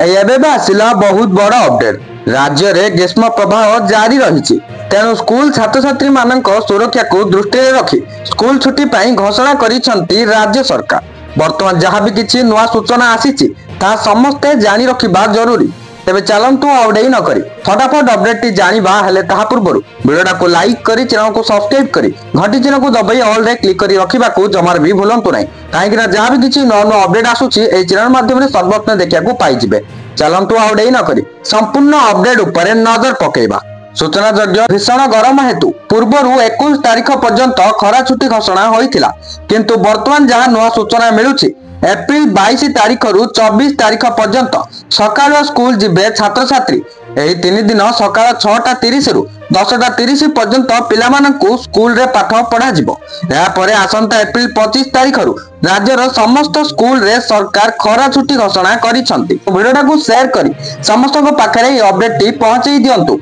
ଏବେ आसिला बहुत बड़ अपडेट। राज्य रे ग्रीष्म प्रभाव जारी रही। तेणु स्कूल छात्र छात्री मानक सुरक्षा को दृष्टि रखी स्कूल छुट्टी पर घोषणा करिसेंती राज्य सरकार। वर्तमान जहाँ भी किसी नुआ सूचना आसी समस्ते जानी रखा जरूरी। तेबे चलतु आउडेई न करी फटाफट अपडेट टी जानिबा हेले ताहा पूर्वरु वीडियोटा को लाइक करी चैनल को सब्सक्राइब करी घंटी चिन्ह को दबाई ऑल रे क्लिक करी रखिबा को जमार भी भूलंतु नहीं काहेकि ना जहाँ भी किसी नवा नवा अपडेट आसुची ए चैनल माध्यम रे सर्वप्रथम देखिया को पाई जिवे। चलतु आउडेई न करी संपूर्ण अपडेट ऊपर नजर पकेइबा। सूचना योग्य भीषण गरम हेतु पूर्वरु 21 तारीख पर्यंत खरा छुट्टी घोषणा होइथिला, किंतु वर्तमान जहाँ नुआ सूचना मिलुची एप्रिल 22 तारीख रु 24 तारीख पर्यंत सकाळ स्कूल जिबे छात्र छात्री। एही 3 दिन सकाळ 6:30 रु 10:30 पर्यंत पिलामानंकु स्कूल रे पाठ पढ़ा जिवो। या परे आसंता एप्रिल 25 तारीख रु राज्यर समस्त स्कूल रे सरकार खरा छुट्टी घोषणा करिसंती। वीडियोटा को शेयर करी समस्त पाखरे अपडेट टी पहुंचाई दियंतु।